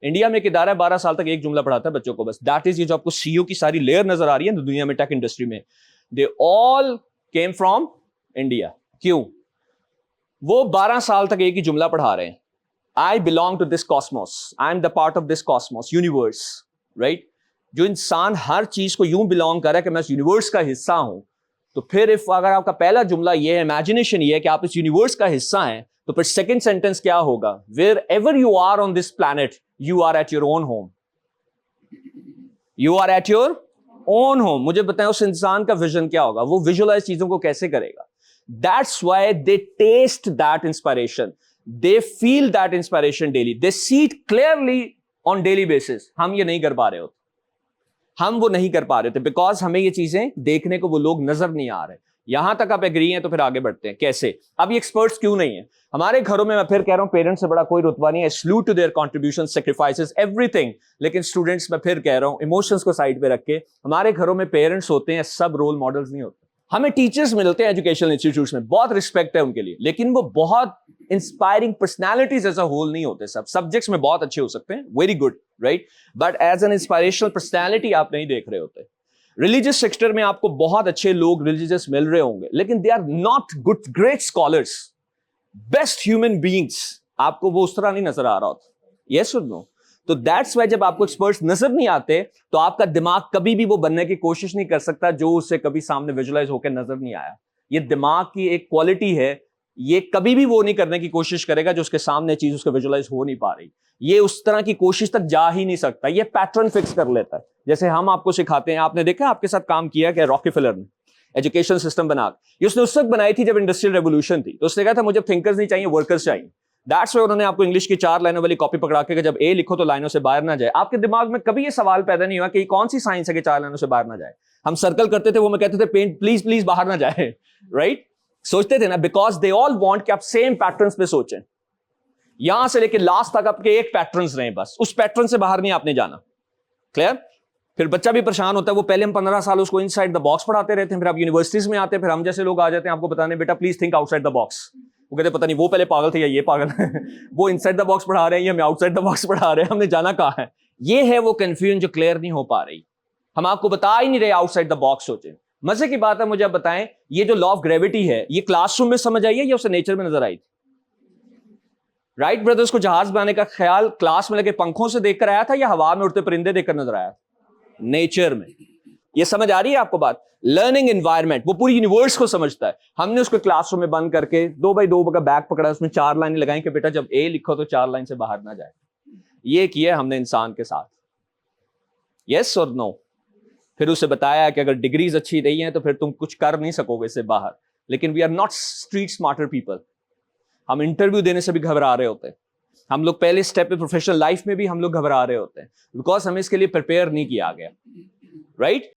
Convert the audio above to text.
India में एक इदारा है 12 साल तक एक जुमला पढ़ाता है बच्चों को बस। दैट इज, ये जो आपको सीईओ की सारी लेयर नजर आ रही है ना दुनिया में टेक इंडस्ट्री में, they all came from India. क्यों? वो 12 साल तक एक ही जुमला पढ़ा रहे हैं, I belong to this cosmos, I am the part of this cosmos, universe, right. जो इंसान हर चीज को यूं बिलोंग कर रहा है कि मैं इस यूनिवर्स का हिस्सा हूं, तो फिर अगर आपका पहला जुमला ये है, इमेजिनेशन ये है कि आप इस यूनिवर्स का हिस्सा हैं, तो फिर सेकंड सेंटेंस क्या होगा? Wherever you are on this planet, you are at your own home, you are at your own home. मुझे बताएं उस इंसान का विजन क्या होगा, वो विजुअलाइज चीजों को कैसे करेगा? That's why they taste that inspiration, they feel that inspiration daily, they see it clearly on daily basis. हम ये नहीं कर पा रहे होते, हम वो नहीं कर पा रहे थे बिकॉज हमें ये चीजें देखने को वो लोग नजर नहीं आ रहे। यहां तक आप एग्री हैं तो फिर आगे बढ़ते हैं। कैसे? अब ये एक्सपर्ट्स क्यों नहीं है हमारे घरों में? मैं फिर कह रहा हूं, पेरेंट्स से बड़ा कोई रुतबा नहीं है, salute to their contribution, sacrifices, everything. लेकिन स्टूडेंट्स, मैं फिर कह रहा हूं, इमोशंस को साइड पे रख के, हमारे घरों में पेरेंट्स होते हैं, सब रोल मॉडल्स नहीं होते। हमें टीचर्स मिलते हैं एजुकेशनल इंस्टीट्यूट्स में, बहुत रिस्पेक्ट है उनके लिए, लेकिन वो बहुत inspiring personalities as a whole नहीं होते। सब सब्जेक्ट्स में बहुत अच्छे हो सकते हैं, very good, right, but as an inspirational personality आप नहीं देख रहे होते। रिलीजियस सेक्टर में आपको बहुत अच्छे लोग रिलीजियस मिल रहे होंगे, लेकिन they are not good great scholars, best human beings, आपको वो उस तरह नहीं नजर आ रहा होता। यस और नो? तो दैट्स वाई जब आपको एक्सपर्ट्स नजर नहीं आते तो आपका दिमाग कभी भी वो बनने की कोशिश नहीं कर सकता जो उससे कभी सामने विजुअलाइज होकर नजर नहीं आया। ये दिमाग की एक क्वालिटी है, ये कभी भी वो नहीं करने की कोशिश करेगा जो उसके सामने चीज उसके विजुअलाइज हो नहीं पा रही, ये उस तरह की कोशिश तक जा ही नहीं सकता, ये पैटर्न फिक्स कर लेता है। जैसे हम आपको सिखाते हैं, आपने देखा आपके साथ काम किया क्या रॉकेफेलर ने एजुकेशन सिस्टम बना, ये उसने उस वक्त बनाई थी जब इंडस्ट्रियल रेवोल्यूशन थी, तो उसने कहा था मुझे थिंकर्स नहीं चाहिए, वर्कर्स चाहिए। दैट्स व्हाई उन्होंने आपको इंग्लिश की 4 लाइनों वाली कॉपी पकड़ा के जब ए लिखो तो लाइनों से बाहर ना जाए। आपके दिमाग में कभी ये सवाल पैदा नहीं हुआ कि कौन सी साइंस है कि 4 लाइनों से बाहर ना जाए? हम सर्कल करते थे, वो मैं कहते थे पेंट प्लीज प्लीज बाहर ना जाए, राइट? सोचते थे ना, बिकॉज दे ऑल वांट कि आप सेम पैटर्न्स पे सोचें, यहां से लेके लास्ट तक आपके एक पैटर्न्स रहे, बस उस पैटर्न से बाहर नहीं आपने जाना। क्लियर? फिर बच्चा भी परेशान होता है, वो पहले हम 15 साल उसको इनसाइड द बॉक्स पढ़ाते रहते हैं, फिर आप यूनिवर्सिटीज में आते हैं, फिर हम जैसे लोग आ जाते हैं आपको बताने बेटा please think outside the box. वो कहते पता नहीं वो पहले पागल थे या ये पागल है वो इनसाइड द बॉक्स पढ़ा रहे हैं या हमें आउटसाइड द बॉक्स पढ़ा रहे हैं, हमने जाना कहाँ है? ये है वो कंफ्यूजन जो क्लियर नहीं हो पा रही। हम आपको बता ही नहीं रहे आउटसाइड द बॉक्स सोचें। मजे की बात है, मुझे आप बताएं, ये जो लॉ ऑफ ग्रेविटी है ये क्लासरूम में समझ आई है या उसे नेचर में नजर आई थी? राइट ब्रदर्स को जहाज बनाने का ख्याल क्लास में लगे पंखों से देखकर आया था या हवा में उड़ते परिंदे देखकर नजर आया? नेचर में। ये समझ आ रही है आपको बात? लर्निंग एनवायरनमेंट वो पूरी यूनिवर्स को समझता है। हमने उसको क्लासरूम में बंद करके 2x2 का बैग पकड़ा, उसमें 4 लाइनें लगाई कि बेटा जब ए लिखो तो 4 लाइन से बाहर ना जाए। ये किया हमने इंसान के साथ। यस और नो? फिर उसे बताया कि अगर डिग्रीज अच्छी नहीं है तो फिर तुम कुछ कर नहीं सकोगे इससे बाहर। लेकिन we are not street smarter people. हम इंटरव्यू देने से भी घबरा रहे होते हैं, हम लोग पहले स्टेप पे प्रोफेशनल लाइफ में भी हम लोग घबरा रहे होते हैं, बिकॉज हमें इसके लिए प्रिपेयर नहीं किया गया, राइट?